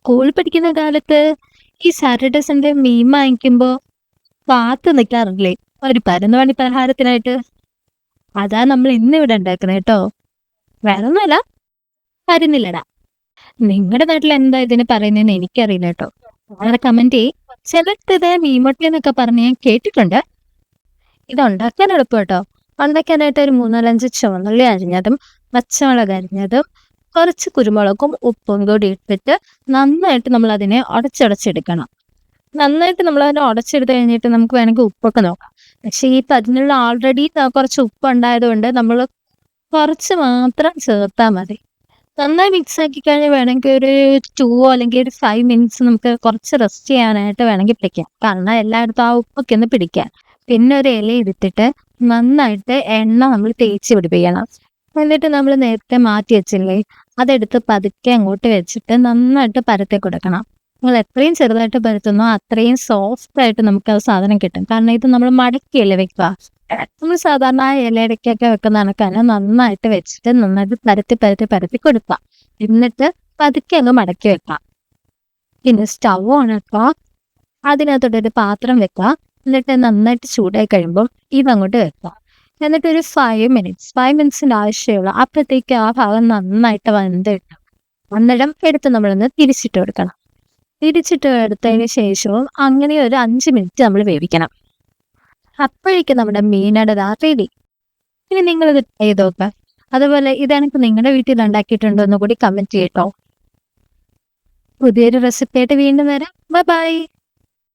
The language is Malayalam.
സ്കൂളിൽ പഠിക്കുന്ന കാലത്ത് ഈ സാറ്റർഡേ സൺഡേ മീൻ വാങ്ങിക്കുമ്പോ കാത്തു നിൽക്കാറില്ലേ ഒരു പരന്നുമണി പലഹാരത്തിനായിട്ട്? അതാ നമ്മൾ ഇന്ന് ഇവിടെ ഉണ്ടാക്കുന്നത് കേട്ടോ. വേറൊന്നുമല്ല, വരുന്നില്ലടാ. നിങ്ങളുടെ നാട്ടിൽ എന്താ ഇതിന് പറയുന്നതെന്ന് എനിക്കറിയില്ല കേട്ടോ. അങ്ങനെ കമന്റ് ചെയ്യ്. ചിലർക്ക് ഇത് മീൻമുട്ട എന്നൊക്കെ പറഞ്ഞ് ഞാൻ കേട്ടിട്ടുണ്ട്. ഇത് ഉണ്ടാക്കാൻ എളുപ്പം കേട്ടോ. ഉണ്ടാക്കാനായിട്ട് ഒരു 3-4 ചുവന്നുള്ളി അരിഞ്ഞതും പച്ചമുളക് അരിഞ്ഞതും കുറച്ച് കുരുമുളകും ഉപ്പും കൂടി ഇട്ടിട്ട് നന്നായിട്ട് നമ്മൾ അതിനെ ഉടച്ചെടുക്കണം. നന്നായിട്ട് നമ്മൾ അതിനെ ഉടച്ചെടുത്ത് കഴിഞ്ഞിട്ട് നമുക്ക് വേണമെങ്കിൽ ഉപ്പൊക്കെ നോക്കാം. പക്ഷെ ഈ അതിനുള്ള ആൾറെഡി കുറച്ച് ഉപ്പ് ഉണ്ടായതുകൊണ്ട് നമ്മൾ കുറച്ച് മാത്രം ചേർത്താൽ മതി. നന്നായി മിക്സ് ആക്കി കഴിഞ്ഞാൽ വേണമെങ്കിൽ ഒരു 2 അല്ലെങ്കിൽ ഒരു 5 മിനിറ്റ്സ് നമുക്ക് കുറച്ച് റെസ്റ്റ് ചെയ്യാനായിട്ട് വേണമെങ്കിൽ പിടിക്കാം. കാരണം എല്ലായിടത്തും ആ ഉപ്പൊക്കെ ഒന്ന് പിടിക്കാൻ. പിന്നെ ഒരു ഇല എടുത്തിട്ട് നന്നായിട്ട് എണ്ണ നമ്മൾ തേച്ച് പിടിപ്പിക്കണം. എന്നിട്ട് നമ്മൾ നേരത്തെ മാറ്റി വെച്ചില്ലേ, അതെടുത്ത് പതുക്കെ അങ്ങോട്ട് വെച്ചിട്ട് നന്നായിട്ട് പരത്തി കൊടുക്കണം. നിങ്ങൾ എത്രയും ചെറുതായിട്ട് പരത്തുന്നോ അത്രയും സോഫ്റ്റ് ആയിട്ട് നമുക്ക് ആ സാധനം കിട്ടും. കാരണം ഇത് നമ്മൾ മടക്കിയല്ലേ വെക്കുക. നമ്മൾ സാധാരണ ആ ഇലയിടയ്ക്കൊക്കെ വെക്കുന്ന കണക്കാണ് നന്നായിട്ട് വെച്ചിട്ട് നന്നായിട്ട് പരത്തി പരത്തി പരത്തി കൊടുക്കാം. എന്നിട്ട് പതുക്കെ അങ്ങ് മടക്കി വെക്കാം. പിന്നെ സ്റ്റൗ ഓൺ ആക്കുക. അതിനകത്തോട്ടൊരു പാത്രം വെക്കുക. എന്നിട്ട് നന്നായിട്ട് ചൂടായി കഴിയുമ്പോൾ ഇതങ്ങോട്ട് വെക്കുക. എന്നിട്ട് ഒരു 5 മിനിറ്റ്സിന്റെ ആവശ്യമുള്ളൂ. അപ്പോഴത്തേക്ക് ആ ഭാഗം നന്നായിട്ട് വെന്ത് കിട്ടും. അന്നേരം എടുത്ത് നമ്മളൊന്ന് തിരിച്ചിട്ട് കൊടുക്കണം. തിരിച്ചിട്ട് എടുത്തതിന് ശേഷവും അങ്ങനെ ഒരു 5 മിനിറ്റ് നമ്മൾ വേവിക്കണം. അപ്പോഴേക്കും നമ്മുടെ മീനട റെഡി. ഇനി നിങ്ങളിത് ട്രൈ ചെയ്ത് നോക്കുക. അതുപോലെ ഇതെനിക്ക് നിങ്ങളുടെ വീട്ടിൽ ഉണ്ടാക്കിയിട്ടുണ്ടോ എന്ന് കൂടി കമന്റ് ചെയ്യട്ടോ. പുതിയൊരു റെസിപ്പി ആയിട്ട് വീണ്ടും വരാം. Bye bye.